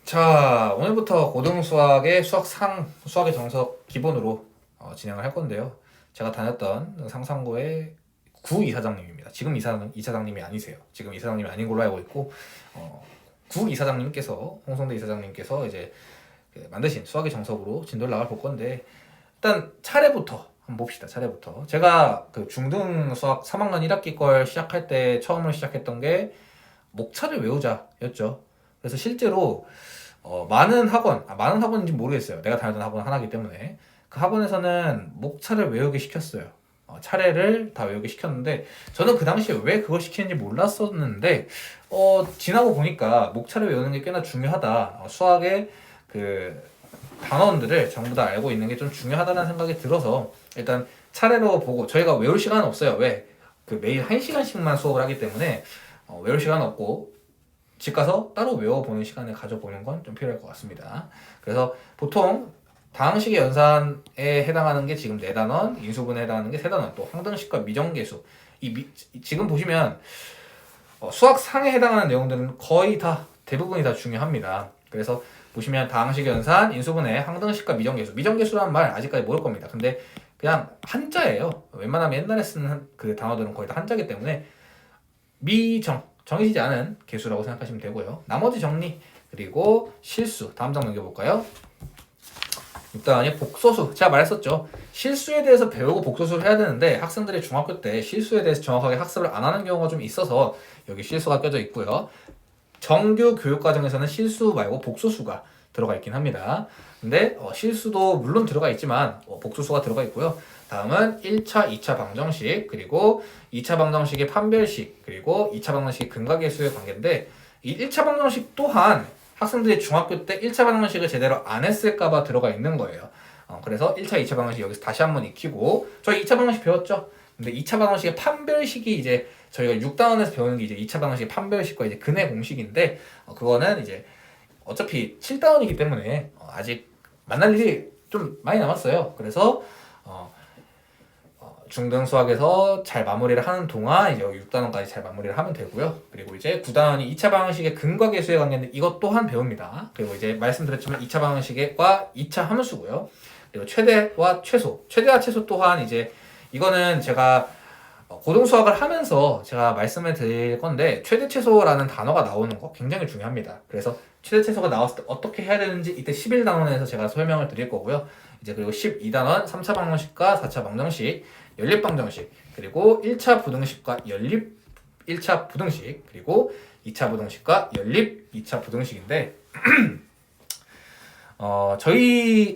자, 오늘부터 고등수학의 수학의 정석 기본으로 진행을 할 건데요. 제가 다녔던 상상고의 구 이사장님입니다. 지금 이사장님이 아니세요. 지금 이사장님이 아닌 걸로 알고 있고, 구 이사장님께서, 홍성대 이사장님께서 이제 만드신 수학의 정석으로 진도를 나갈 볼 건데, 일단 차례부터 한번 봅시다. 차례부터. 제가 그 중등 수학 3학년 1학기 걸 시작할 때 처음으로 시작했던 게 목차를 외우자였죠. 그래서 실제로 많은 학원인지 모르겠어요. 내가 다녔던 학원 하나이기 때문에 그 학원에서는 목차를 외우게 시켰어요. 차례를 다 외우게 시켰는데 저는 그 당시에 왜 그걸 시키는지 몰랐었는데 지나고 보니까 목차를 외우는 게 꽤나 중요하다. 수학의 그 단원들을 전부 다 알고 있는 게 좀 중요하다는 생각이 들어서 일단 차례로 보고 저희가 외울 시간은 없어요. 왜? 그 매일 1시간씩만 수업을 하기 때문에 외울 시간 없고 집 가서 따로 외워보는 시간을 가져보는 건 좀 필요할 것 같습니다. 그래서 보통 다항식의 연산에 해당하는 게 지금 4단원, 인수분해에 해당하는 게 3단원, 또 항등식과 미정계수. 지금 보시면 수학상에 해당하는 내용들은 거의 다 대부분이 다 중요합니다. 그래서 보시면 다항식의 연산, 인수분해, 항등식과 미정계수. 미정계수라는 말 아직까지 모를 겁니다. 근데 그냥 한자예요. 웬만하면 옛날에 쓰는 그 단어들은 거의 다 한자이기 때문에 정해지지 않은 개수라고 생각하시면 되고요. 나머지 정리 그리고 실수 다음 장 넘겨볼까요? 일단 복소수 제가 말했었죠. 실수에 대해서 배우고 복소수를 해야 되는데 학생들이 중학교 때 실수에 대해서 정확하게 학습을 안 하는 경우가 좀 있어서 여기 실수가 껴져 있고요. 정규 교육과정에서는 실수 말고 복소수가 들어가 있긴 합니다. 근데 실수도 물론 들어가 있지만 복소수가 들어가 있고요. 다음은 1차, 2차 방정식, 그리고 2차 방정식의 판별식, 그리고 2차 방정식의 근각계수의 관계인데 이 1차 방정식 또한 학생들이 중학교 때 1차 방정식을 제대로 안 했을까봐 들어가 있는 거예요. 그래서 1차, 2차 방정식 여기서 다시 한번 익히고 저희 2차 방정식 배웠죠? 근데 2차 방정식의 판별식이 이제 저희가 6단원에서 배우는 게 이제 2차 방정식의 판별식과 이제 근의 공식인데 그거는 이제 어차피 7단원이기 때문에 아직 만날 일이 좀 많이 남았어요. 그래서 중등 수학에서 잘 마무리를 하는 동안 이제 6단원까지 잘 마무리를 하면 되고요. 그리고 이제 9단원이 2차 방정식의 근과 계수의 관계인데 이것 또한 배웁니다. 그리고 이제 말씀드렸지만 2차 방정식과 2차 함수고요. 그리고 최대와 최소 또한 이제 이거는 제가 고등 수학을 하면서 제가 말씀을 드릴 건데 최대 최소라는 단어가 나오는 거 굉장히 중요합니다. 그래서 최대 최소가 나왔을 때 어떻게 해야 되는지 이때 11단원에서 제가 설명을 드릴 거고요. 이제 그리고 12단원 3차 방정식과 4차 방정식, 연립방정식, 그리고 1차 부등식과 연립 1차 부등식, 그리고 2차 부등식과 연립 2차 부등식인데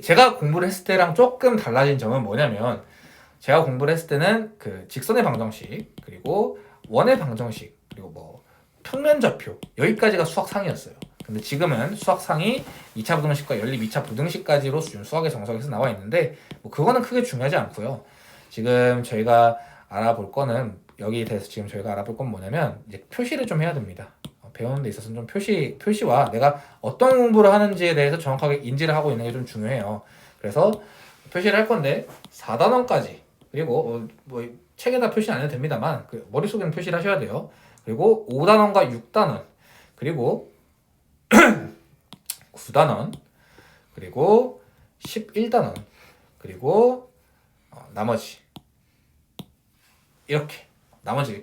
제가 공부를 했을 때랑 조금 달라진 점은 뭐냐면 제가 공부를 했을 때는 그 직선의 방정식, 그리고 원의 방정식, 그리고 뭐 평면좌표 여기까지가 수학상이었어요. 근데 지금은 수학상이 2차 부등식과 연립 2차 부등식까지로 지금 수학의 정석에서 나와 있는데 뭐 그거는 크게 중요하지 않고요. 지금 저희가 알아볼 거는 여기에 대해서 지금 저희가 알아볼 건 뭐냐면 이제 표시를 좀 해야 됩니다. 배우는 데 있어서는 좀 표시와 내가 어떤 공부를 하는지에 대해서 정확하게 인지를 하고 있는 게 좀 중요해요. 그래서 표시를 할 건데 4단원까지 그리고 뭐 책에다 표시 안 해도 됩니다만 그 머릿속에는 표시를 하셔야 돼요. 그리고 5단원과 6단원 그리고 9단원 그리고 11단원 그리고 나머지 이렇게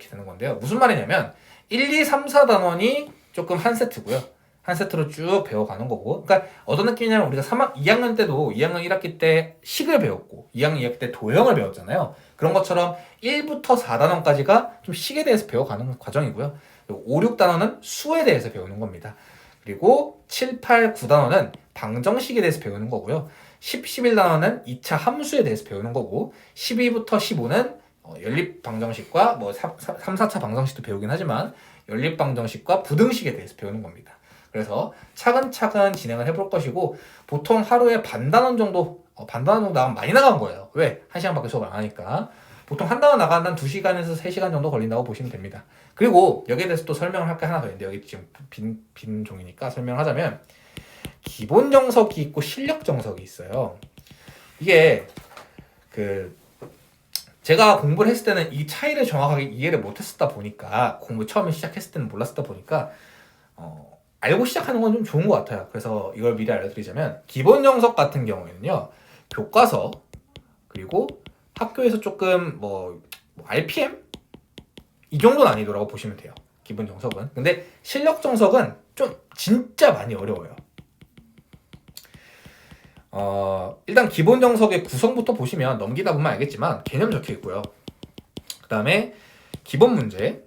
되는 건데요. 무슨 말이냐면 1, 2, 3, 4단원이 조금 한 세트고요. 한 세트로 쭉 배워가는 거고. 그러니까 어떤 느낌이냐면 우리가 2학년 때도 2학년 1학기 때 식을 배웠고 2학년 2학기 때 도형을 배웠잖아요. 그런 것처럼 1부터 4단원까지가 좀 식에 대해서 배워가는 과정이고요. 그리고 5, 6단원은 수에 대해서 배우는 겁니다. 그리고 7, 8, 9단원은 방정식에 대해서 배우는 거고요. 10, 11단원은 2차 함수에 대해서 배우는 거고 12부터 15는 연립 방정식과 뭐 3, 4차 방정식도 배우긴 하지만 연립 방정식과 부등식에 대해서 배우는 겁니다. 그래서 차근차근 진행을 해볼 것이고 보통 하루에 반단원 정도 나가면 많이 나간 거예요. 왜? 1시간밖에 수업을 안 하니까. 보통 한 단원 나가면 2시간에서 3시간 정도 걸린다고 보시면 됩니다. 그리고 여기에 대해서 또 설명을 할 게 하나 더 있는데 여기 지금 빈 종이니까 설명을 하자면 기본 정석이 있고 실력 정석이 있어요. 이게 제가 공부를 했을 때는 이 차이를 정확하게 이해를 못했었다 보니까 공부 처음에 시작했을 때는 몰랐었다 보니까 알고 시작하는 건 좀 좋은 것 같아요. 그래서 이걸 미리 알려드리자면 기본 정석 같은 경우에는요. 교과서 그리고 학교에서 조금 뭐 RPM? 이 정도 난이도라고 보시면 돼요. 기본 정석은. 근데 실력 정석은 좀 진짜 많이 어려워요. 일단 기본 정석의 구성부터 보시면 넘기다 보면 알겠지만 개념 적혀 있고요. 그 다음에 기본 문제,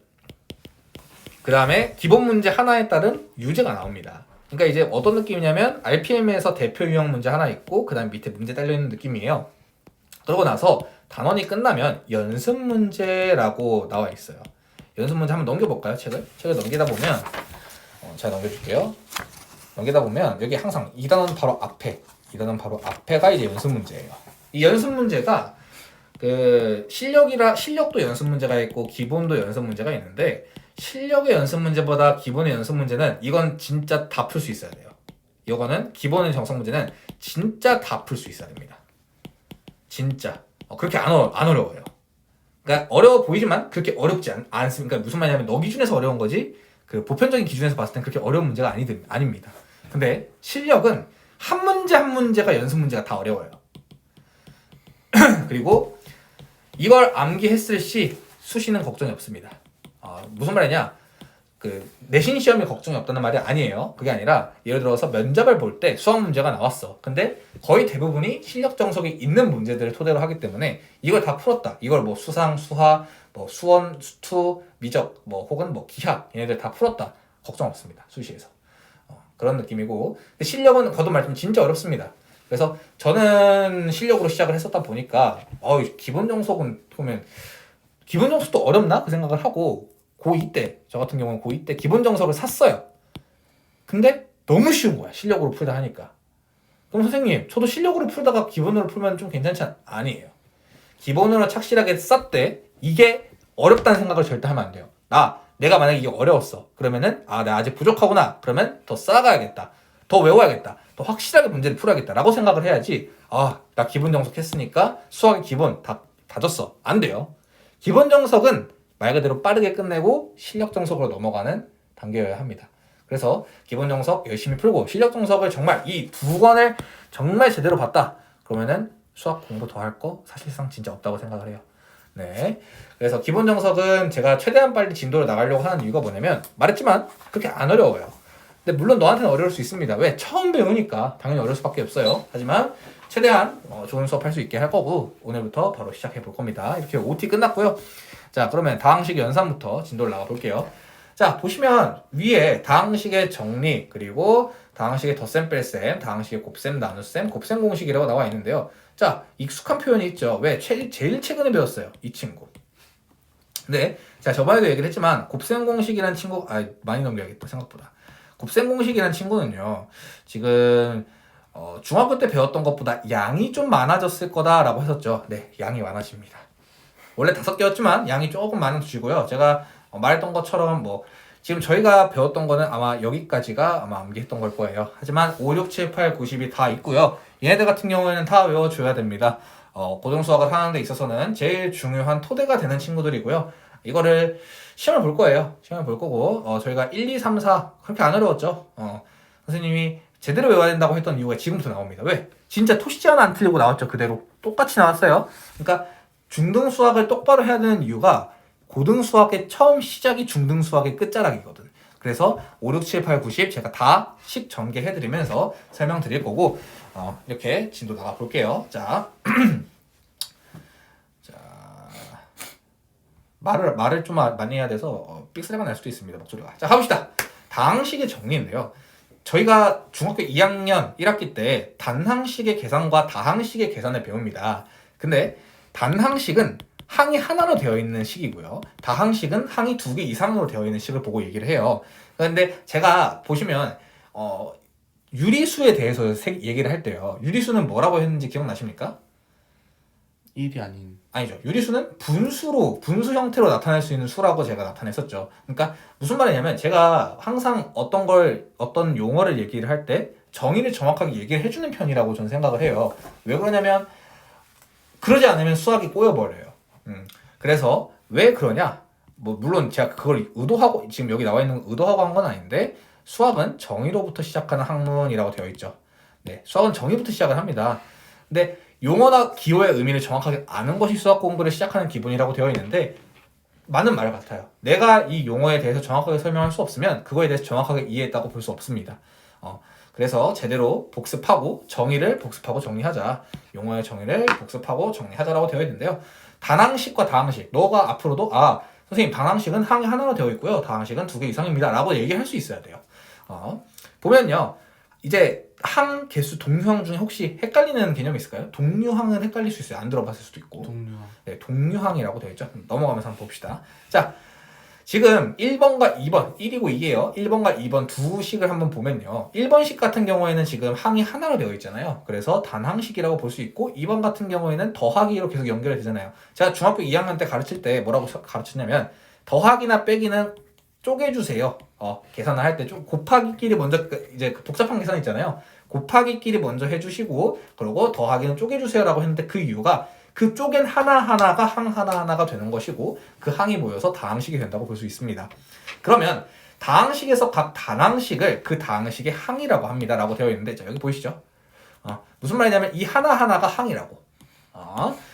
그 다음에 기본 문제 하나에 따른 유제가 나옵니다. 그러니까 이제 어떤 느낌이냐면 RPM에서 대표 유형 문제 하나 있고 그 다음 밑에 문제 딸려있는 느낌이에요. 그러고 나서 단원이 끝나면 연습 문제라고 나와 있어요. 연습 문제 한번 넘겨볼까요? 책을 넘기다 보면 제가 넘겨줄게요. 넘기다 보면 여기 항상 2단원 바로 앞에가 이제 연습 문제예요. 이 연습 문제가 그 실력도 연습 문제가 있고 기본도 연습 문제가 있는데 실력의 연습 문제보다 기본의 연습 문제는 이건 진짜 다 풀 수 있어야 돼요. 이거는 기본의 정석 문제는 진짜 다 풀 수 있어야 됩니다. 진짜 그렇게 안 어려워요. 그러니까 어려워 보이지만 그렇게 어렵지 않습니다. 그러니까 무슨 말이냐면 너 기준에서 어려운 거지 그 보편적인 기준에서 봤을 땐 그렇게 어려운 문제가 아닙니다. 근데 실력은 한 문제 한 문제가 연습 문제가 다 어려워요. 그리고 이걸 암기했을 시 수시는 걱정이 없습니다. 무슨 말이냐? 그 내신 시험이 걱정이 없다는 말이 아니에요. 그게 아니라 예를 들어서 면접을 볼 때 수학 문제가 나왔어. 근데 거의 대부분이 실력 정석이 있는 문제들을 토대로 하기 때문에 이걸 다 풀었다. 이걸 뭐 수상, 수화, 뭐 수원, 수투, 미적, 뭐 혹은 뭐 기하 얘네들 다 풀었다. 걱정 없습니다. 수시에서. 그런 느낌이고 실력은 거듭 말씀 진짜 어렵습니다. 그래서 저는 실력으로 시작을 했었다 보니까 기본 정석은 보면 기본 정석도 어렵나? 그 생각을 하고 고2 때, 저 같은 경우는 고2 때 기본 정석을 샀어요. 근데 너무 쉬운 거야. 실력으로 풀다 하니까. 그럼 선생님, 저도 실력으로 풀다가 기본으로 풀면 좀 괜찮지 아니에요. 기본으로 착실하게 쌌대. 이게 어렵다는 생각을 절대 하면 안 돼요. 내가 만약에 이게 어려웠어. 그러면은 내가 아직 부족하구나. 그러면 더 쌓아가야겠다. 더 외워야겠다. 더 확실하게 문제를 풀어야겠다. 라고 생각을 해야지 나 기본 정석 했으니까 수학의 기본 다 다졌어. 안 돼요. 기본 정석은 말 그대로 빠르게 끝내고 실력 정석으로 넘어가는 단계여야 합니다. 그래서 기본 정석 열심히 풀고 실력 정석을 정말 이 두 권을 정말 제대로 봤다. 그러면은 수학 공부 더 할 거 사실상 진짜 없다고 생각을 해요. 네. 그래서 기본 정석은 제가 최대한 빨리 진도를 나가려고 하는 이유가 뭐냐면 말했지만 그렇게 안 어려워요. 근데 물론 너한테는 어려울 수 있습니다. 왜? 처음 배우니까 당연히 어려울 수밖에 없어요. 하지만 최대한 좋은 수업 할 수 있게 할 거고 오늘부터 바로 시작해 볼 겁니다. 이렇게 OT 끝났고요. 자, 그러면 다항식 연산부터 진도를 나가 볼게요. 자, 보시면 위에 다항식의 정리 그리고 다항식의 덧셈 뺄셈, 다항식의 곱셈 나눗셈, 곱셈 공식이라고 나와 있는데요. 자, 익숙한 표현이 있죠. 왜? 제일 최근에 배웠어요. 이 친구. 네, 자 저번에도 얘기를 했지만 곱셈 공식이라는 친구 많이 넘겨야겠다 생각보다. 곱셈 공식이라는 친구는요. 지금 중학교 때 배웠던 것보다 양이 좀 많아졌을 거다라고 했었죠. 네, 양이 많아집니다. 원래 5개였지만 양이 조금 많아지고요. 제가 말했던 것처럼 지금 저희가 배웠던 거는 아마 여기까지가 아마 암기했던 걸 거예요. 하지만 5, 6, 7, 8, 90이 다 있고요. 얘네들 같은 경우에는 다 외워줘야 됩니다. 고등수학을 하는 데 있어서는 제일 중요한 토대가 되는 친구들이고요. 이거를 시험을 볼 거예요. 시험을 볼 거고 저희가 1, 2, 3, 4 그렇게 안 어려웠죠. 선생님이 제대로 외워야 된다고 했던 이유가 지금부터 나옵니다. 왜? 진짜 토시지 하나 안 틀리고 나왔죠. 그대로 똑같이 나왔어요. 그러니까 중등 수학을 똑바로 해야 되는 이유가 고등 수학의 처음 시작이 중등 수학의 끝자락이거든. 그래서 5, 6, 7, 8, 90 제가 다식 전개해드리면서 설명드릴 거고 이렇게 진도 나가 볼게요. 자, 자 말을 좀 많이 해야 돼서 삑사리가 날 수도 있습니다. 목소리가. 자, 가봅시다. 다항식의 정리인데요. 저희가 중학교 2학년 1학기 때 단항식의 계산과 다항식의 계산을 배웁니다. 근데 단항식은 항이 하나로 되어 있는 식이고요. 다항식은 항이 2개 이상으로 되어 있는 식을 보고 얘기를 해요. 그런데 제가 보시면 유리수에 대해서 얘기를 할 때요. 유리수는 뭐라고 했는지 기억나십니까? 1이 아니죠. 유리수는 분수 형태로 나타낼 수 있는 수라고 제가 나타냈었죠. 그러니까 무슨 말이냐면 제가 항상 어떤 용어를 얘기를 할 때 정의를 정확하게 얘기를 해주는 편이라고 저는 생각을 해요. 왜 그러냐면 그러지 않으면 수학이 꼬여버려요. 그래서 왜 그러냐? 물론 제가 그걸 의도하고 지금 여기 나와 있는 건 의도하고 한 건 아닌데 수학은 정의로부터 시작하는 학문이라고 되어 있죠. 네, 수학은 정의부터 시작을 합니다. 근데 용어나 기호의 의미를 정확하게 아는 것이 수학 공부를 시작하는 기본이라고 되어 있는데 맞는 말 같아요. 내가 이 용어에 대해서 정확하게 설명할 수 없으면 그거에 대해서 정확하게 이해했다고 볼 수 없습니다. 그래서 제대로 복습하고 정의를 복습하고 정리하자. 용어의 정의를 복습하고 정리하자라고 되어 있는데요. 단항식과 다항식. 너가 앞으로도 선생님 단항식은 항이 하나로 되어 있고요. 다항식은 2개 이상입니다. 라고 얘기할 수 있어야 돼요. 보면요. 이제 항, 개수, 동류항 중에 혹시 헷갈리는 개념이 있을까요? 동류항은 헷갈릴 수 있어요. 안 들어봤을 수도 있고. 동류항. 네, 동류항이라고 되어 있죠. 넘어가면서 한번 봅시다. 자, 지금 1번과 2번, 1이고 2예요. 1번과 2번 두 식을 한번 보면요. 1번식 같은 경우에는 지금 항이 하나로 되어 있잖아요. 그래서 단항식이라고 볼 수 있고 2번 같은 경우에는 더하기로 계속 연결이 되잖아요. 제가 중학교 2학년 때 가르칠 때 뭐라고 가르쳤냐면 더하기나 빼기는 쪼개주세요. 계산을 할 때 좀 곱하기끼리 먼저 이제 복잡한 계산 있잖아요. 곱하기끼리 먼저 해주시고 그리고 더하기는 쪼개주세요라고 했는데 그 이유가 그 쪼갠 하나하나가 항 하나하나가 되는 것이고 그 항이 모여서 다항식이 된다고 볼 수 있습니다. 그러면 다항식에서 각 단항식을 그 다항식의 항이라고 합니다. 라고 되어 있는데 자 여기 보이시죠? 무슨 말이냐면 이 하나하나가 항이라고.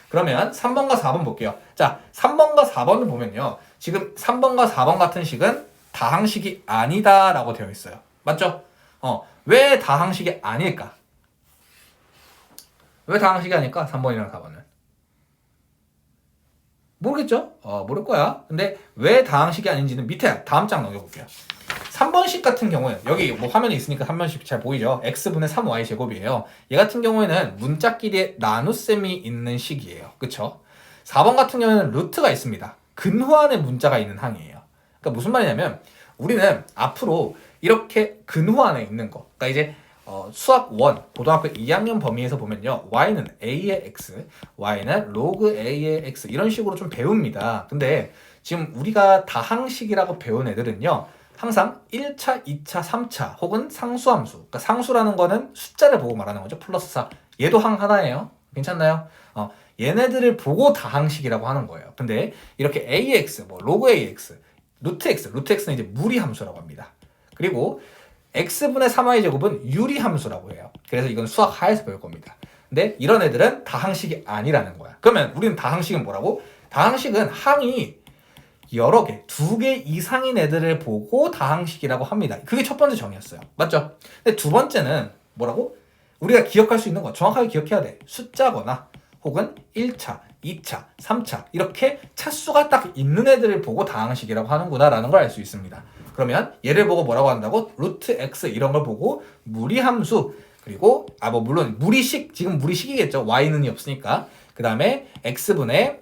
그러면 3번과 4번 볼게요. 자 3번과 4번을 보면요. 지금 3번과 4번 같은 식은 다항식이 아니다 라고 되어 있어요. 맞죠? 왜 다항식이 아닐까? 왜 다항식이 아닐까? 3번이랑 4번은. 모르겠죠? 모를 거야. 근데 왜 다항식이 아닌지는 밑에 다음 장 넘겨볼게요. 3번식 같은 경우에는 여기 뭐 화면에 있으니까 3번식 잘 보이죠? x분의 3y 제곱이에요. 얘 같은 경우에는 문자끼리의 나눗셈이 있는 식이에요. 그쵸? 4번 같은 경우에는 루트가 있습니다. 근호환의 문자가 있는 항이에요. 그러니까 무슨 말이냐면 우리는 앞으로 이렇게 근호환에 있는 거 그러니까 이제 수학 1 고등학교 2학년 범위에서 보면요 y는 a의 x, y는 로그 a의 x 이런 식으로 좀 배웁니다. 근데 지금 우리가 다항식이라고 배운 애들은요 항상 1차, 2차, 3차 혹은 상수함수 그러니까 상수라는 거는 숫자를 보고 말하는 거죠. 플러스 4 얘도 항 하나예요. 괜찮나요? 얘네들을 보고 다항식이라고 하는 거예요. 근데 이렇게 ax, 뭐 로그 ax, 루트 x는 이제 무리함수라고 합니다. 그리고 x분의 3y 제곱은 유리함수라고 해요. 그래서 이건 수학 하에서 배울 겁니다. 근데 이런 애들은 다항식이 아니라는 거야. 그러면 우리는 다항식은 뭐라고? 다항식은 항이 여러 개, 2개 이상인 애들을 보고 다항식이라고 합니다. 그게 첫 번째 정의였어요. 맞죠? 근데 두 번째는 뭐라고? 우리가 기억할 수 있는 거 정확하게 기억해야 돼. 숫자거나 혹은 1차, 2차, 3차 이렇게 차수가 딱 있는 애들을 보고 다항식이라고 하는구나 라는 걸 알 수 있습니다. 그러면 얘를 보고 뭐라고 한다고? 루트 x 이런 걸 보고 무리함수 그리고 뭐 물론 무리식 지금 무리식이겠죠. y는이 없으니까 그 다음에 x분의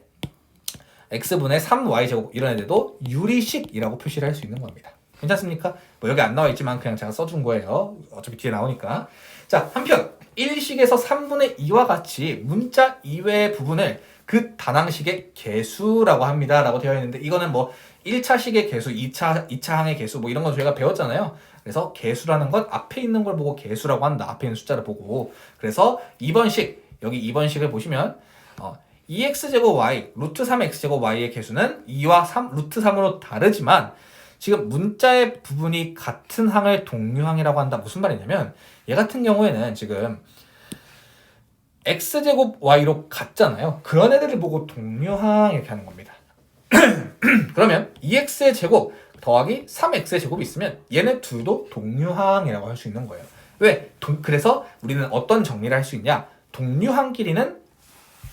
3y 제곱 이런 애들도 유리식이라고 표시를 할 수 있는 겁니다. 괜찮습니까? 뭐 여기 안 나와 있지만 그냥 제가 써준 거예요. 어차피 뒤에 나오니까. 자 한편 1식에서 3분의 2와 같이 문자 이외의 부분을 그 단항식의 개수라고 합니다. 라고 되어 있는데 이거는 뭐 1차식의 개수, 2차항의 개수 뭐 이런 거 저희가 배웠잖아요. 그래서 개수라는 건 앞에 있는 걸 보고 개수라고 한다. 앞에 있는 숫자를 보고. 그래서 2번식, 여기 2번식을 보시면 2x제곱 y, 루트 3x제곱 y의 개수는 2와 3, 루트 3으로 다르지만 지금 문자의 부분이 같은 항을 동류항이라고 한다. 무슨 말이냐면 얘 같은 경우에는 지금 x제곱 y로 같잖아요. 그런 애들을 보고 동류항 이렇게 하는 겁니다. 그러면 2x의 제곱 더하기 3x의 제곱이 있으면 얘네 둘도 동류항이라고 할 수 있는 거예요. 왜? 그래서 우리는 어떤 정리를 할 수 있냐? 동류항끼리는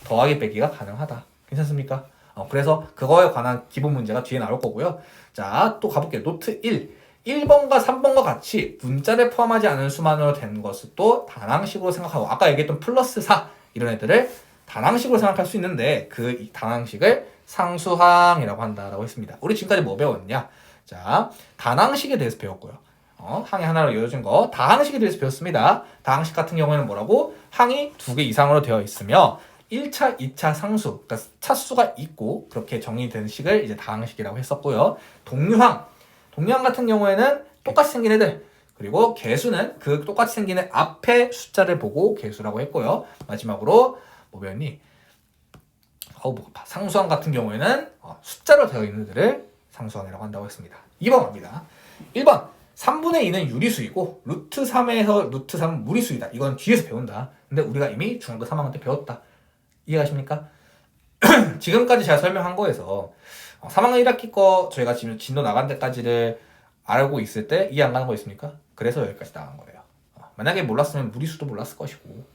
더하기 빼기가 가능하다. 괜찮습니까? 그래서 그거에 관한 기본 문제가 뒤에 나올 거고요. 자, 또 가볼게요. 노트 1. 1번과 3번과 같이 문자를 포함하지 않은 수만으로 된 것을 또 단항식으로 생각하고 아까 얘기했던 플러스 4 이런 애들을 단항식으로 생각할 수 있는데 그 단항식을 상수항이라고 한다라고 했습니다. 우리 지금까지 뭐 배웠냐? 자, 단항식에 대해서 배웠고요. 항이 하나로 이어진 거 다항식에 대해서 배웠습니다. 다항식 같은 경우에는 뭐라고? 항이 2개 이상으로 되어 있으며 1차, 2차 상수, 그러니까 차수가 있고 그렇게 정의된 식을 이제 다항식이라고 했었고요. 동류항 같은 경우에는 똑같이 생긴 애들 그리고 개수는 그 똑같이 생긴 애 앞에 숫자를 보고 개수라고 했고요. 마지막으로 뭐 배웠니? 상수항 같은 경우에는 숫자로 되어 있는 애들을 상수항이라고 한다고 했습니다. 2번 갑니다. 1번 3분의 2는 유리수이고 루트 3에서 루트 3은 무리수이다. 이건 뒤에서 배운다. 근데 우리가 이미 중학교 3학년 때 배웠다. 이해가십니까? 지금까지 제가 설명한 거에서 3학년 1학기 거 저희가 지금 진도 나간 데까지를 알고 있을 때 이해 안 가는 거 있습니까? 그래서 여기까지 나간 거예요. 만약에 몰랐으면 무리수도 몰랐을 것이고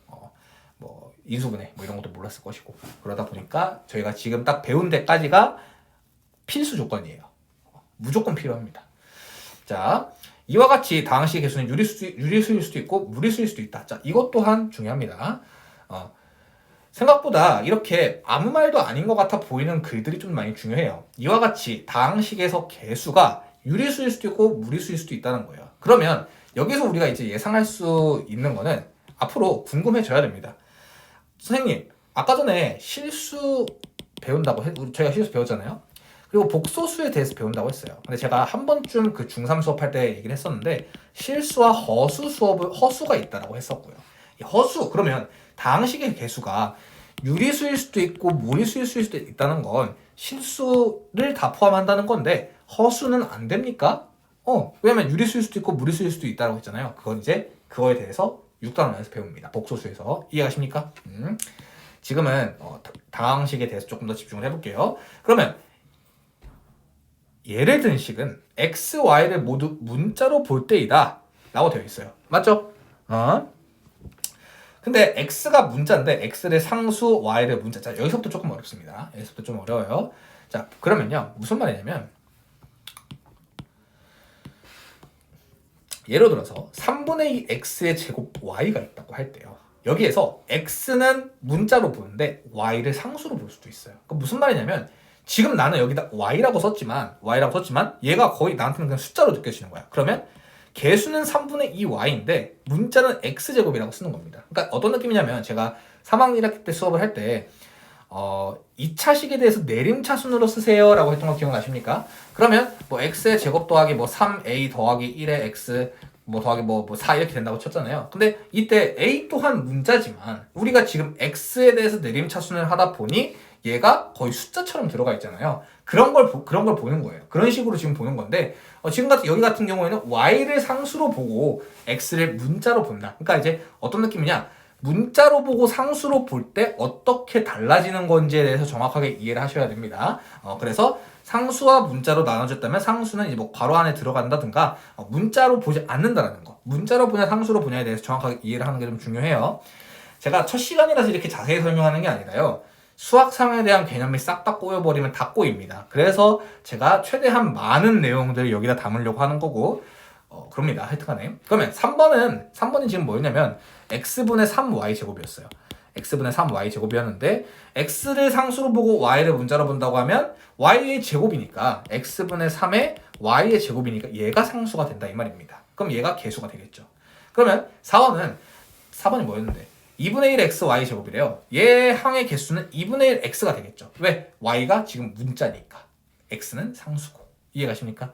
뭐 인수분해 뭐 이런 것도 몰랐을 것이고 그러다 보니까 저희가 지금 딱 배운 데까지가 필수 조건이에요. 무조건 필요합니다. 자, 이와 같이 다항식의 개수는 유리수일 수도 있고 무리수일 수도 있다. 자, 이것 또한 중요합니다. 생각보다 이렇게 아무 말도 아닌 것 같아 보이는 글들이 좀 많이 중요해요. 이와 같이 다항식에서 개수가 유리수일 수도 있고 무리수일 수도 있다는 거예요. 그러면 여기서 우리가 이제 예상할 수 있는 거는 앞으로 궁금해져야 됩니다. 선생님, 아까 전에 실수 배운다고 저희가 실수 배웠잖아요. 그리고 복소수에 대해서 배운다고 했어요. 근데 제가 한 번쯤 그 중3 수업할 때 얘기를 했었는데 실수와 허수가 있다라고 했었고요. 이 허수, 그러면 다항식의 개수가 유리수일 수도 있고 무리수일 수도 있다는 건 실수를 다 포함한다는 건데 허수는 안 됩니까? 왜냐면 유리수일 수도 있고 무리수일 수도 있다고 했잖아요. 그건 이제 그거에 대해서 6단원에서 배웁니다. 복소수에서. 이해가십니까? 지금은 다항식에 대해서 조금 더 집중을 해볼게요. 그러면 예를 든 식은 x, y를 모두 문자로 볼 때이다 라고 되어 있어요. 맞죠? 근데 x가 문자인데 x를 상수, y를 문자. 자, 여기서부터 조금 어렵습니다. 여기서부터 좀 어려워요. 자, 그러면요. 무슨 말이냐면 예를 들어서 3분의 2 x의 제곱 y가 있다고 할 때요. 여기에서 x는 문자로 보는데 y를 상수로 볼 수도 있어요. 그럼 무슨 말이냐면 지금 나는 여기다 y라고 썼지만 얘가 거의 나한테는 그냥 숫자로 느껴지는 거야. 그러면 개수는 3분의 2 y인데 문자는 x제곱이라고 쓰는 겁니다. 그러니까 어떤 느낌이냐면 제가 3학년 1학기 때 수업을 할 때 2차식에 대해서 내림차순으로 쓰세요 라고 했던 거 기억나십니까? 그러면 뭐 x의 제곱 더하기 뭐 3a 더하기 1의 x 뭐 더하기 뭐 4 이렇게 된다고 쳤잖아요. 근데 이때 a 또한 문자지만 우리가 지금 x에 대해서 내림차순을 하다 보니 얘가 거의 숫자처럼 들어가 있잖아요. 그런 걸 보는 거예요. 그런 식으로 지금 보는 건데 지금 여기 같은 경우에는 y를 상수로 보고 x를 문자로 본다. 그러니까 이제 어떤 느낌이냐? 문자로 보고 상수로 볼 때 어떻게 달라지는 건지에 대해서 정확하게 이해를 하셔야 됩니다. 그래서 상수와 문자로 나눠졌다면 상수는 이제 뭐 괄호 안에 들어간다든가 문자로 보지 않는다라는 거. 문자로 보냐 상수로 보냐에 대해서 정확하게 이해를 하는 게 좀 중요해요. 제가 첫 시간이라서 이렇게 자세히 설명하는 게 아니라요. 수학상에 대한 개념이 싹 다 꼬여버리면 다 꼬입니다. 그래서 제가 최대한 많은 내용들을 여기다 담으려고 하는 거고 그럽니다. 하여튼간에. 그러면 3번이 지금 뭐였냐면 x분의 3y 제곱이었어요. x분의 3y 제곱이었는데 x를 상수로 보고 y를 문자로 본다고 하면 y의 제곱이니까 x분의 3의 y의 제곱이니까 얘가 상수가 된다 이 말입니다. 그럼 얘가 개수가 되겠죠. 그러면 4번이 뭐였는데 2분의 1 x y 제곱이래요. 얘 항의 개수는 2분의 1 x가 되겠죠. 왜? y가 지금 문자니까. x는 상수고. 이해가십니까?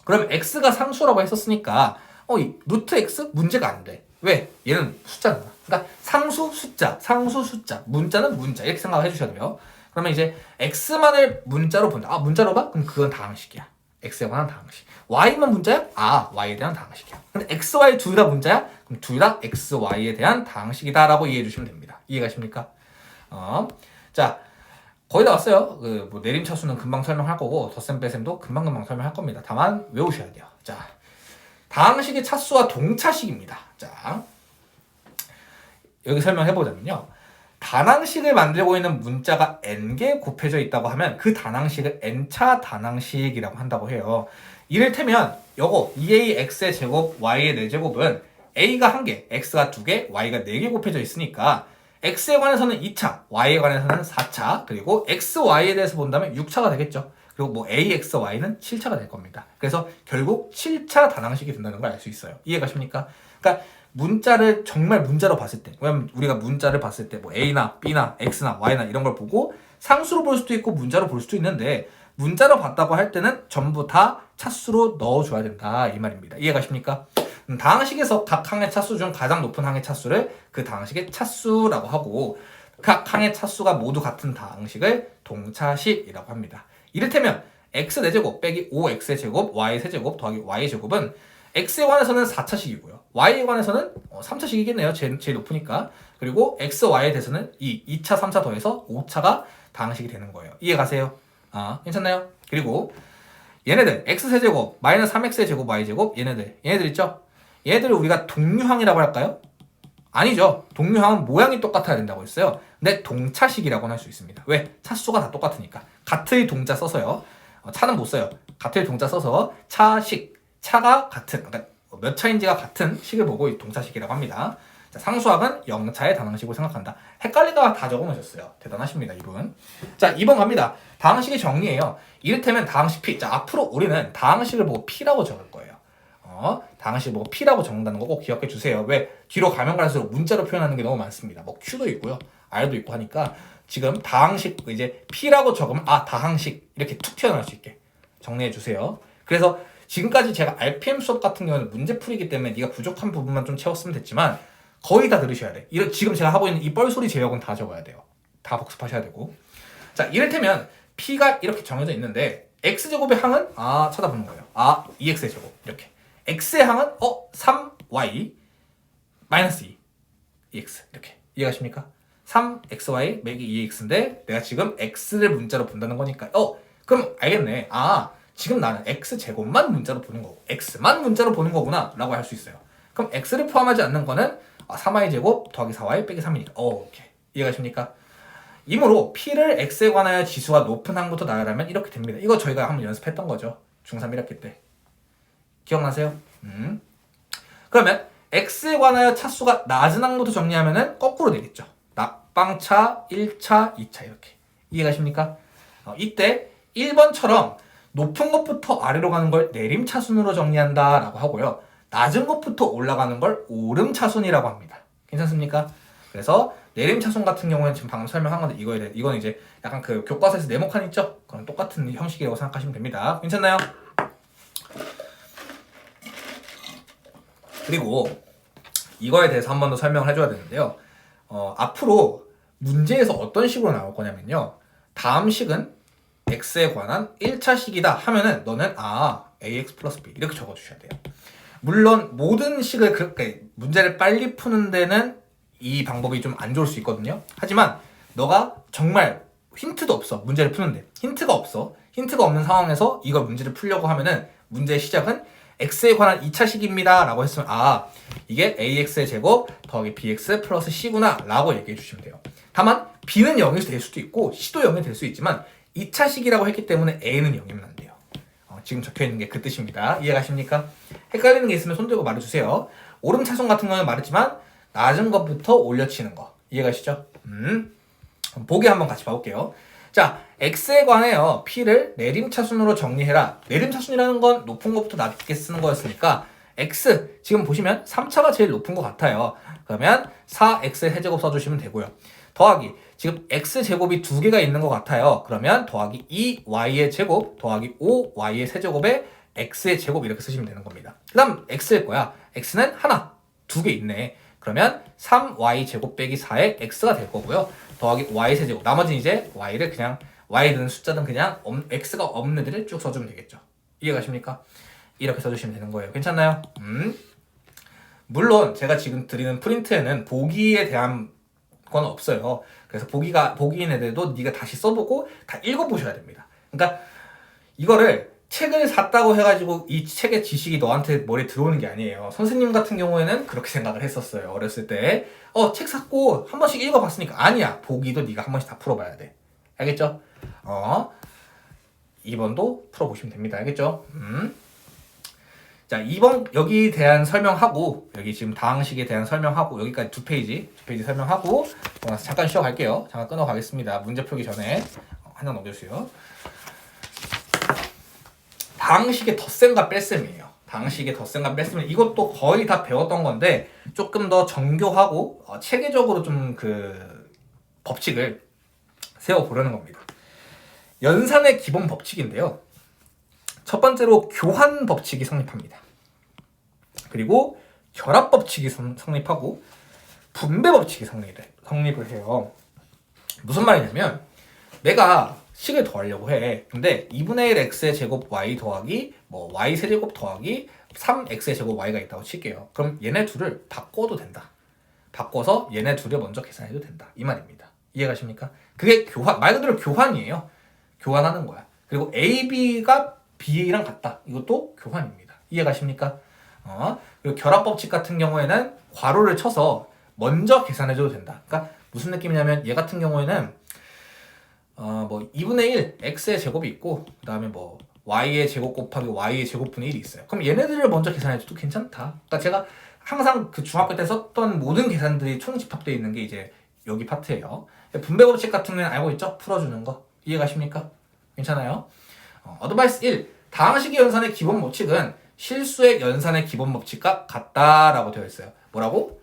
그럼 x가 상수라고 했었으니까 이 루트 x 문제가 안 돼. 왜? 얘는 숫자잖아. 그러니까 상수 숫자, 문자는 문자 이렇게 생각해 주셔야 돼요. 그러면 이제 x만을 문자로 본다. 문자로 봐? 그럼 그건 다항식이야. x에 관한 다항식. y만 문자야? y에 대한 다항식이야. 근데 x, y 둘 다 문자야? 그럼 둘 다 x, y에 대한 다항식이다라고 이해해 주시면 됩니다. 이해가십니까? 자, 거의 다 왔어요. 뭐 내림차수는 금방 설명할 거고 덧셈 빼셈도 금방 설명할 겁니다. 다만 외우셔야 돼요. 자, 다항식의 차수와 동차식입니다. 자, 여기 설명해보자면요. 단항식을 만들고 있는 문자가 n개 곱해져 있다고 하면 그 단항식을 n차 단항식이라고 한다고 해요. 이를테면 요거 2ax의 제곱 y의 4제곱은 a가 1개, x가 2개, y가 4개 곱해져 있으니까 x에 관해서는 2차, y에 관해서는 4차, 그리고 x, y에 대해서 본다면 6차가 되겠죠. 그리고 뭐 ax, y는 7차가 될 겁니다. 그래서 결국 7차 단항식이 된다는 걸 알 수 있어요. 이해가십니까? 그러니까 문자를 정말 문자로 봤을 때, 왜냐면 우리가 문자를 봤을 때 뭐 a나 b나 x나 y나 이런 걸 보고 상수로 볼 수도 있고 문자로 볼 수도 있는데 문자로 봤다고 할 때는 전부 다 차수로 넣어줘야 된다 이 말입니다. 이해가십니까? 다항식에서 각 항의 차수 중 가장 높은 항의 차수를 그 다항식의 차수라고 하고 각 항의 차수가 모두 같은 다항식을 동차식이라고 합니다. 이를테면 x 4제곱 빼기 5x의 제곱 y 세제곱 더하기 y의 제곱은 x에 관해서는 4차식이고요. y에 관해서는 3차식이겠네요. 제일 높으니까. 그리고 x, y에 대해서는 2차, 3차 더해서 5차가 다항식이 되는 거예요. 이해 가세요? 괜찮나요? 그리고 얘네들 x 세제곱 마이너스 3x의 제곱 y 제곱 얘네들 있죠? 얘네들을 우리가 동류항이라고 할까요? 아니죠. 동류항은 모양이 똑같아야 된다고 했어요. 근데 동차식이라고는 할 수 있습니다. 왜? 차수가 다 똑같으니까. 같의 동자 써서요. 차는 못 써요. 같의 동자 써서 차식, 차가 같은, 그러니까 몇 차인지가 같은 식을 보고 동차식이라고 합니다. 자, 상수항은 0차의 다항식으로 생각한다. 헷갈리다가 다 적어놓으셨어요. 대단하십니다, 이분. 자, 2번 갑니다. 다항식의 정리예요. 이를테면 다항식 P. 자, 앞으로 우리는 다항식을 보고 P라고 적을 거예요. 다항식을 보고 P라고 적는다는 거 꼭 기억해 주세요. 왜? 뒤로 가면 갈수록 문자로 표현하는 게 너무 많습니다. 뭐 Q도 있고요. R도 있고 하니까 지금 다항식 이제 P라고 적으면 다항식 이렇게 툭 튀어나올 수 있게 정리해 주세요. 그래서 지금까지 제가 RPM 수업 같은 경우는 문제 풀이기 때문에 네가 부족한 부분만 좀 채웠으면 됐지만 거의 다 들으셔야 돼. 지금 제가 하고 있는 이 뻘소리 제역은 다 적어야 돼요. 다 복습하셔야 되고. 자, 이를테면 P가 이렇게 정해져 있는데 X제곱의 항은 찾아보는 거예요. 2X의 제곱 이렇게. X의 항은 3Y 마이너스 2X 이렇게. 이해가십니까? 3XY 매기 2X인데 내가 지금 X를 문자로 본다는 거니까 그럼 알겠네. 지금 나는 X제곱만 문자로 보는 거고 X만 문자로 보는 거구나 라고 할 수 있어요. 그럼 X를 포함하지 않는 거는 3y 제곱 더하기 4y 빼기 3이니까 오케이. 이해가십니까? 이므로 P를 X에 관하여 지수가 높은 항부터 나열하면 이렇게 됩니다. 이거 저희가 한번 연습했던 거죠. 중3 1학기 때. 기억나세요? 그러면 X에 관하여 차수가 낮은 항부터 정리하면은 거꾸로 되겠죠. 낙방차, 1차, 2차 이렇게. 이해가십니까? 이때 1번처럼 높은 것부터 아래로 가는 걸 내림차순으로 정리한다 라고 하고요. 낮은 것부터 올라가는 걸 오름차순이라고 합니다. 괜찮습니까? 그래서 내림차순 같은 경우에는 지금 방금 설명한 건데 이건 이제 약간 그 교과서에서 네모칸 있죠? 그럼 똑같은 형식이라고 생각하시면 됩니다. 괜찮나요? 그리고 이거에 대해서 한 번 더 설명을 해줘야 되는데요. 앞으로 문제에서 어떤 식으로 나올 거냐면요. 다음 식은 x에 관한 1차식이다 하면은 너는 ax 플러스 b 이렇게 적어주셔야 돼요. 물론 모든 식을 그렇게 문제를 빨리 푸는 데는 이 방법이 좀 안 좋을 수 있거든요. 하지만 너가 정말 힌트도 없어. 문제를 푸는데 힌트가 없어. 힌트가 없는 상황에서 이걸 문제를 풀려고 하면은 문제의 시작은 x에 관한 2차식입니다 라고 했으면 이게 ax의 제곱 더하기 bx 플러스 c구나 라고 얘기해 주시면 돼요. 다만 b는 0이 될 수도 있고 c도 0이 될 수 있지만 2차식이라고 했기 때문에 a는 0이면 안 돼요. 지금 적혀있는 게 그 뜻입니다. 이해가십니까? 헷갈리는 게 있으면 손들고 말해주세요. 오름차순 같은 거는 말했지만 낮은 것부터 올려치는 거 이해가시죠? 보기 한번 같이 봐볼게요. 자, x에 관하여 p를 내림차순으로 정리해라. 내림차순이라는 건 높은 것부터 낮게 쓰는 거였으니까 x 지금 보시면 3차가 제일 높은 것 같아요. 그러면 4x의 세제곱 써주시면 되고요. 더하기 지금 x제곱이 두 개가 있는 것 같아요. 그러면 더하기 2y의 제곱 더하기 5y의 세제곱에 x의 제곱 이렇게 쓰시면 되는 겁니다. 그 다음 x일 거야. x는 하나, 두 개 있네. 그러면 3y 제곱 빼기 4의 x가 될 거고요. 더하기 y 세제곱. 나머지는 이제 y를 그냥 y든 숫자든 그냥 x가 없는 애들을 쭉 써주면 되겠죠. 이해가십니까? 이렇게 써주시면 되는 거예요. 괜찮나요? 물론 제가 지금 드리는 프린트에는 보기에 대한 건 없어요. 그래서 보기인 애들도 네가 다시 써보고 다 읽어보셔야 됩니다. 그러니까 이거를 책을 샀다고 해가지고 이 책의 지식이 너한테 머리에 들어오는 게 아니에요. 선생님 같은 경우에는 그렇게 생각을 했었어요. 어렸을 때 책 샀고 한 번씩 읽어봤으니까 아니야. 보기도 네가 한 번씩 다 풀어봐야 돼. 알겠죠? 2번도 풀어보시면 됩니다. 알겠죠? 자, 2번 여기 대한 설명하고 여기 지금 다항식에 대한 설명하고 여기까지 두 페이지 설명하고 잠깐 쉬어갈게요. 잠깐 끊어가겠습니다. 문제 풀기 전에 한 장 넘겨주세요. 다항식의 덧셈과 뺄셈이에요. 다항식의 덧셈과 뺄셈은 이것도 거의 다 배웠던 건데 조금 더 정교하고 체계적으로 좀 그 법칙을 세워보려는 겁니다. 연산의 기본 법칙인데요. 첫 번째로 교환 법칙이 성립합니다. 그리고 결합 법칙이 성립하고 분배 법칙이 성립을 해요. 무슨 말이냐면 내가 식을 더하려고 해. 근데 2분의 1 x의 제곱 y 더하기 뭐 y 세제곱 더하기 3x의 제곱 y가 있다고 칠게요. 그럼 얘네 둘을 바꿔도 된다. 바꿔서 얘네 둘을 먼저 계산해도 된다. 이 말입니다. 이해가십니까? 그게 교환, 말 그대로 교환이에요. 교환하는 거야. 그리고 A, B가 B랑 같다. 이것도 교환입니다. 이해가십니까? 그리고 결합 법칙 같은 경우에는 괄호를 쳐서 먼저 계산해줘도 된다. 그러니까 무슨 느낌이냐면 얘 같은 경우에는 뭐 2분의 1 x의 제곱이 있고 그 다음에 뭐 y의 제곱 곱하기 y의 제곱분의 1이 있어요. 그럼 얘네들을 먼저 계산해줘도 괜찮다. 그러니까 제가 항상 그 중학교 때 썼던 모든 계산들이 총집합되어 있는 게 이제 여기 파트예요. 분배 법칙 같은 경우는 알고 있죠? 풀어주는 거. 이해가십니까? 괜찮아요? 어드바이스 1. 다항식의 연산의 기본 법칙은 실수의 연산의 기본 법칙과 같다라고 되어 있어요. 뭐라고?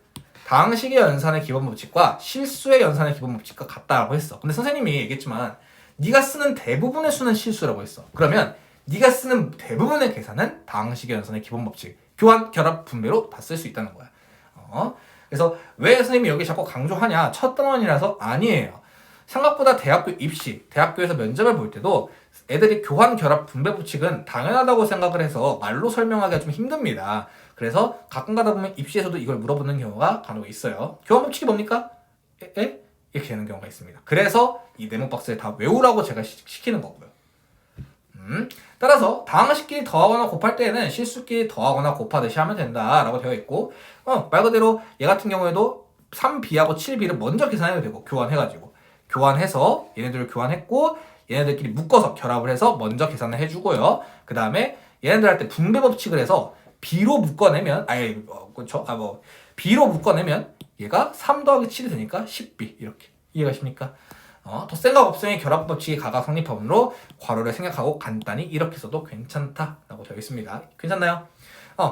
다항식의 연산의 기본 법칙과 실수의 연산의 기본 법칙과 같다라고 했어. 근데 선생님이 얘기했지만 네가 쓰는 대부분의 수는 실수라고 했어. 그러면 네가 쓰는 대부분의 계산은 다항식의 연산의 기본 법칙, 교환, 결합, 분배로 다 쓸 수 있다는 거야. 그래서 왜 선생님이 여기 자꾸 강조하냐? 첫 단원이라서 아니에요. 생각보다 대학교 입시, 대학교에서 면접을 볼 때도 애들이 교환, 결합, 분배 법칙은 당연하다고 생각을 해서 말로 설명하기가 좀 힘듭니다. 그래서 가끔 가다 보면 입시에서도 이걸 물어보는 경우가 간혹 있어요. 교환 법칙이 뭡니까? 에? 이렇게 되는 경우가 있습니다. 그래서 이 네모 박스에 다 외우라고 제가 시키는 거고요. 따라서 다항식끼리 더하거나 곱할 때에는 실수끼리 더하거나 곱하듯이 하면 된다라고 되어 있고 말 그대로 얘 같은 경우에도 3b하고 7b를 먼저 계산해도 되고 교환해가지고 교환해서 얘네들을 교환했고 얘네들끼리 묶어서 결합을 해서 먼저 계산을 해주고요. 그 다음에 얘네들 할 때 분배 법칙을 해서 b로 묶어내면 b로 묶어내면 얘가 3 더하기 7이 되니까 10b 이렇게 이해가십니까? 더 생각 없으니 결합 법칙이 가가 성립하므로 괄호를 생략하고 간단히 이렇게 써도 괜찮다라고 되어 있습니다. 괜찮나요?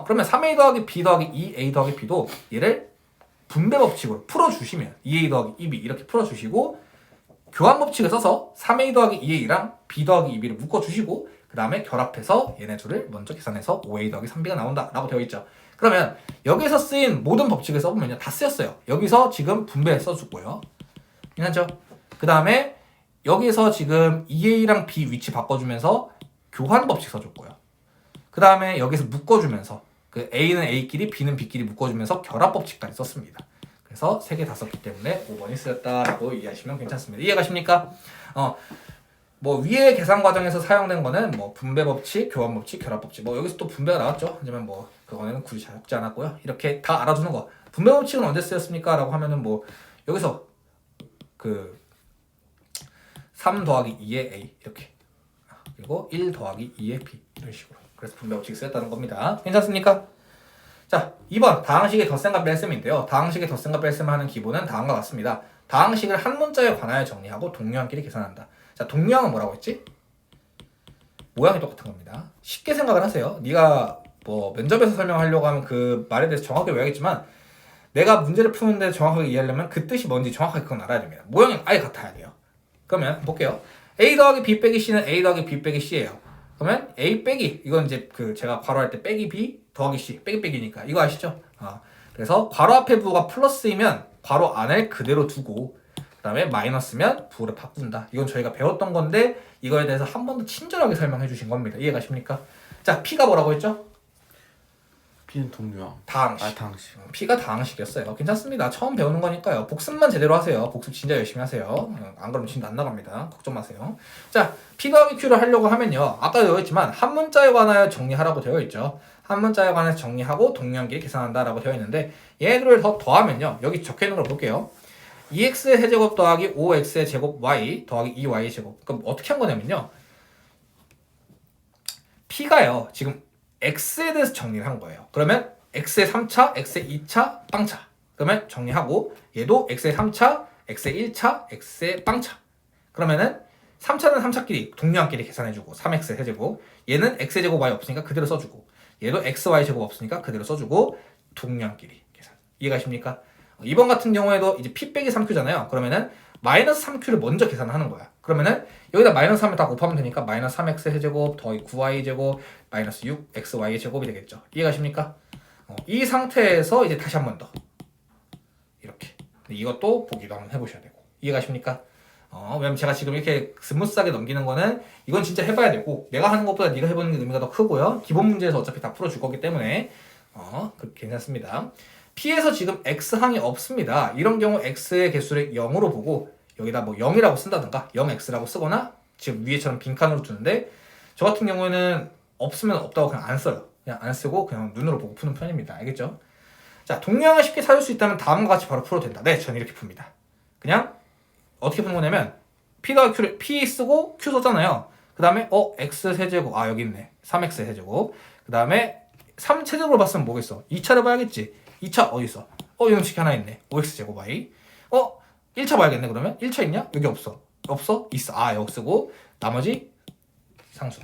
그러면 3a 더하기 b 더하기 2a 더하기 b도 얘를 분배 법칙으로 풀어주시면 2a 더하기 2b 이렇게 풀어주시고 교환 법칙을 써서 3a 더하기 2a랑 b 더하기 2b를 묶어주시고 그 다음에 결합해서 얘네 둘을 먼저 계산해서 5a 더하기 3b가 나온다라고 되어 있죠. 그러면 여기서 쓰인 모든 법칙을 써보면요 다 쓰였어요. 여기서 지금 분배 써주고요. 괜찮죠? 그 다음에 여기서 지금 2a랑 b 위치 바꿔주면서 교환 법칙 써줬고요. 그 다음에 여기서 묶어주면서 그 a는 a끼리 b는 b끼리 묶어주면서 결합 법칙까지 썼습니다. 그래서 3개 다 썼기 때문에 5번이 쓰였다라고 이해하시면 괜찮습니다. 이해가십니까? 뭐 위의 계산 과정에서 사용된 거는 뭐 분배 법칙, 교환 법칙, 결합 법칙 뭐 여기서 또 분배가 나왔죠. 하지만 뭐 그거는 굳이 적지 않았고요. 이렇게 다 알아두는 거. 분배 법칙은 언제 쓰였습니까? 라고 하면은 뭐 여기서 그 3 더하기 2의 a 이렇게 그리고 1 더하기 2의 b 이런 식으로 그래서 분배 법칙이 쓰였다는 겁니다. 괜찮습니까? 자 2번 다항식의 덧셈과 뺄셈인데요. 다항식의 덧셈과 뺄셈을 하는 기본은 다음과 같습니다. 다항식을 한 문자에 관하여 정리하고 동료항끼리 계산한다. 자 동료항은 뭐라고 했지? 모양이 똑같은 겁니다. 쉽게 생각을 하세요. 네가 뭐 면접에서 설명하려고 하면 그 말에 대해서 정확하게 외워야겠지만 내가 문제를 푸는데 정확하게 이해하려면 그 뜻이 뭔지 정확하게 그건 알아야 됩니다. 모양이 아예 같아야 돼요. 그러면 볼게요. a 더하기 b 빼기 c는 a 더하기 b 빼기 c예요. 그러면 a 빼기 이건 이제 그 제가 괄호할 때 빼기 b 더하기 c 빼기 빼기니까 이거 아시죠? 그래서 괄호 앞에 부호가 플러스이면 괄호 안을 그대로 두고 그 다음에 마이너스면 부호를 바꾼다. 이건 저희가 배웠던 건데 이거에 대해서 한 번 더 친절하게 설명해 주신 겁니다. 이해가십니까? 자 p가 뭐라고 했죠? B는 동류항. 다항식. 다항식. P가 다항식이었어요. 괜찮습니다. 처음 배우는 거니까요. 복습만 제대로 하세요. 복습 진짜 열심히 하세요. 안 그러면 진도 안 나갑니다. 걱정 마세요. 자, P 더하기 Q를 하려고 하면요. 아까도 되어 있지만 한 문자에 관하여 정리하라고 되어 있죠. 한 문자에 관해서 정리하고 동료항끼리 계산한다라고 되어 있는데 얘들을 더 더하면요. 여기 적혀 있는 걸 볼게요. 2x의 세제곱 더하기 5x의 제곱 y 더하기 2y의 제곱. 그럼 어떻게 한 거냐면요. P가요. 지금 x에 대해서 정리를 한 거예요. 그러면 x의 3차, x의 2차, 빵차. 그러면 정리하고 얘도 x의 3차, x의 1차, x의 빵차. 그러면은 3차는 3차끼리 동료항끼리 계산해주고 3x의 세제곱. 얘는 x의 제곱 y 없으니까 그대로 써주고 얘도 xy 제곱 없으니까 그대로 써주고 동료항끼리 계산. 이해가십니까? 이번 같은 경우에도 이제 p 빼기 3q잖아요. 그러면은 마이너스 3q를 먼저 계산하는 거야. 그러면은 여기다 마이너스 3을 다 곱하면 되니까 마이너스 3x 세제곱 더하기 9y 제곱 마이너스 6xy 제곱이 되겠죠. 이해가십니까? 이 상태에서 이제 다시 한 번 더 이렇게 이것도 보기도 한번 해보셔야 되고 이해가십니까? 왜냐면 제가 지금 이렇게 스무스하게 넘기는 거는 이건 진짜 해봐야 되고 내가 하는 것보다 네가 해보는 게 의미가 더 크고요. 기본 문제에서 어차피 다 풀어줄 거기 때문에 괜찮습니다. P에서 지금 X항이 없습니다. 이런 경우 X의 개수를 0으로 보고 여기다 뭐 0이라고 쓴다든가 0X라고 쓰거나 지금 위에처럼 빈칸으로 두는데 저 같은 경우에는 없으면 없다고 그냥 안 써요. 그냥 안 쓰고 그냥 눈으로 보고 푸는 편입니다. 알겠죠? 자, 동류항을 쉽게 찾을 수 있다면 다음과 같이 바로 풀어도 된다. 네, 저는 이렇게 풉니다. 그냥 어떻게 푸는 거냐면 P가 Q를 P 쓰고 Q 썼잖아요. 그 다음에 X 세제곱 여기 있네. 3X 세제곱. 그 다음에 3 세제곱으로 봤으면 뭐겠어? 2차를 봐야겠지. 2차 어디 있어? 이놈식 하나 있네. 5X 제곱 Y. 1차 봐야겠네. 그러면 1차 있냐? 여기 없어. 없어? 있어. 여기 쓰고 나머지 상수.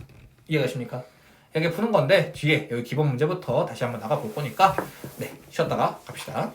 이해가십니까? 이렇게 푸는 건데 뒤에 여기 기본 문제부터 다시 한번 나가 볼 거니까 네, 쉬었다가 갑시다.